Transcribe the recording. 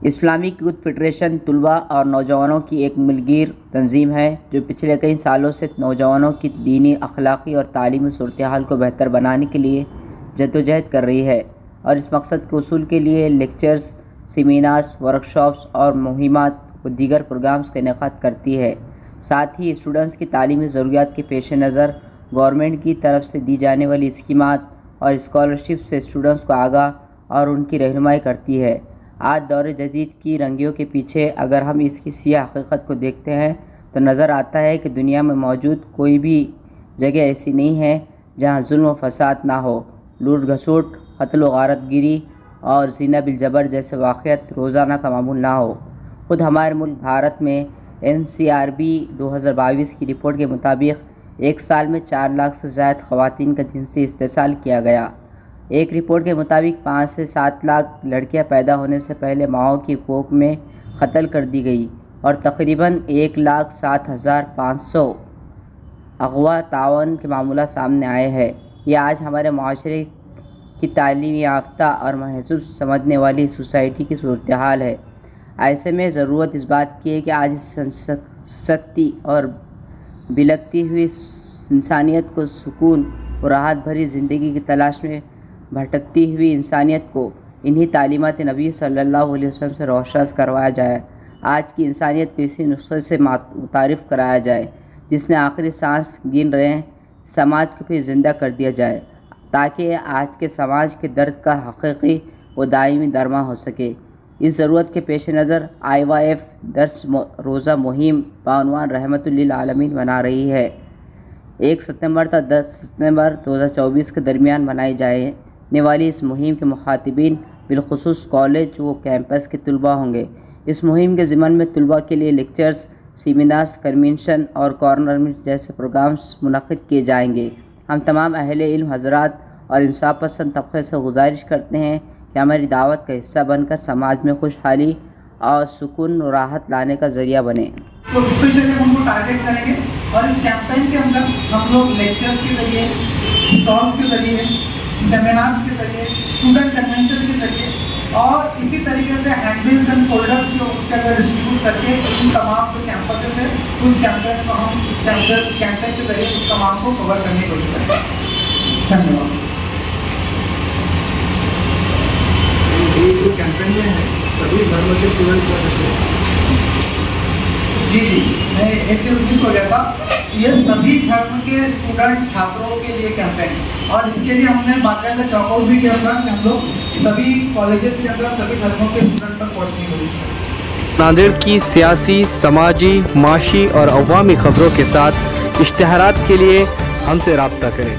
Islamic youth federation तलबा और नौजवानों की एक मिलगीर तंजीम है जो पिछले कई सालों से नौजवानों की दीनी, अखलाकी और तालीमी सूरत-ए-हाल को बेहतर बनाने के लिए जद्दोजहद कर रही है और इस मकसद के उसूल के लिए लेक्चर्स, सेमिनार्स, वर्कशॉप्स और मुहिमात व दीगर प्रोग्राम्स का इनेकाद करती है। साथ ही स्टूडेंट्स की तालीमी ज़रूरियात के पेश नज़र गवर्नमेंट की तरफ से दी जाने वाली स्कीमात और स्कॉलरशिप से स्टूडेंट्स को आगाह और उनकी रहनुमाई करती है। आज दौर जदीद की रंगियों के पीछे अगर हम इसकी सियाह हकीकत को देखते हैं तो नज़र आता है कि दुनिया में मौजूद कोई भी जगह ऐसी नहीं है जहां जुल्म व फसाद ना हो। लूट घसूट, कत्ल व गारतगिरी और ज़िना बिल जबर जैसे वाक़यात रोज़ाना का मामूल ना हो। ख़ुद हमारे मुल्क भारत में NCRB 2022 की रिपोर्ट के मुताबिक एक साल में 4 लाख से ज़्यादा ख़वातीन का जिनसी इस्तेसाल किया गया। एक रिपोर्ट के मुताबिक 5 से 7 लाख लड़कियां पैदा होने से पहले माओं की कोख में कत्ल कर दी गई और तकरीबन 1,07,500 अगवा तावन के मामला सामने आए हैं। यह आज हमारे माशरे की तालीम याफ्ता और महसूब समझने वाली सोसाइटी की सूरत हाल है। ऐसे में ज़रूरत इस बात की है कि आज इस सख्ती और बिलकती हुई इंसानियत को सुकून और राहत भरी ज़िंदगी की तलाश में भटकती हुई इंसानियत को इन्हीं तालीमात नबी सल्लल्लाहु अलैहि वसल्लम से रोशन करवाया जाए। आज की इंसानियत को इसी नुस्खे से मुतारिफ़ कराया जाए जिसने आखिरी सांस गिन रहे समाज को फिर ज़िंदा कर दिया जाए ताकि आज के समाज के दर्द का हकीकी व दायमी दरमा हो सके। इस ज़रूरत के पेश नज़र IYF 10 रोज़ा मुहिम बानवान रहमतुल लिल आलमीन मना रही है। 1 सितंबर तक 10 सितंबर 2024 के दरमियान बनाई जाने वाली इस मुहिम के मुखातिबीन बिलखुसूस कॉलेज व कैंपस के तलबा होंगे। इस मुहिम के ज़िम्मन में तलबा के लिए लेक्चर्स, सेमिनार्स, कन्वेंशन और कॉर्नर मीट जैसे प्रोग्राम्स मुनक़्क़िद किए जाएंगे। हम तमाम अहले इल्म हज़रात और इंसाफ पसंद तबक़े से गुजारिश करते हैं कि हमारी दावत का हिस्सा बनकर समाज में खुशहाली और सुकून और राहत लाने का ज़रिया बने। तो स्पेशली हम उनको टारगेट करेंगे और इस कैंपेन के अंदर हम लोग लेक्चर्स के ज़रिए, स्टॉल्स के ज़रिए, सेमिनार्स के ज़रिए, स्टूडेंट कन्वेंशन के ज़रिए और इसी तरीके से हैंडबिल्स एंड फोल्डर्स जो उसके अंदर डिस्ट्रीब्यूट करके इन तमाम जो कैंपस है उस कैंपेन को हम इस कैंपेन के ज़रिए उस तमाम को कवर करने की कोशिश करेंगे। धन्यवाद। ये जो कैंपेन में है सभी धर्म के स्टूडेंट कर सकते हैं। जी, मैं एक चीज़ मिस हो गया था। ये सभी धर्म के स्टूडेंट छात्रों के लिए कैंपेन और इसके लिए हमने बाकायदा चौकआउट भी किया था कि हम लोग सभी कॉलेजेस के अंदर सभी धर्मों के स्टूडेंट तक पहुँचने की कोशिश करें। नांदेड़ की सियासी, समाजी, माशी और अवामी खबरों के साथ इश्तिहारात के लिए हमसे रब्ता करें।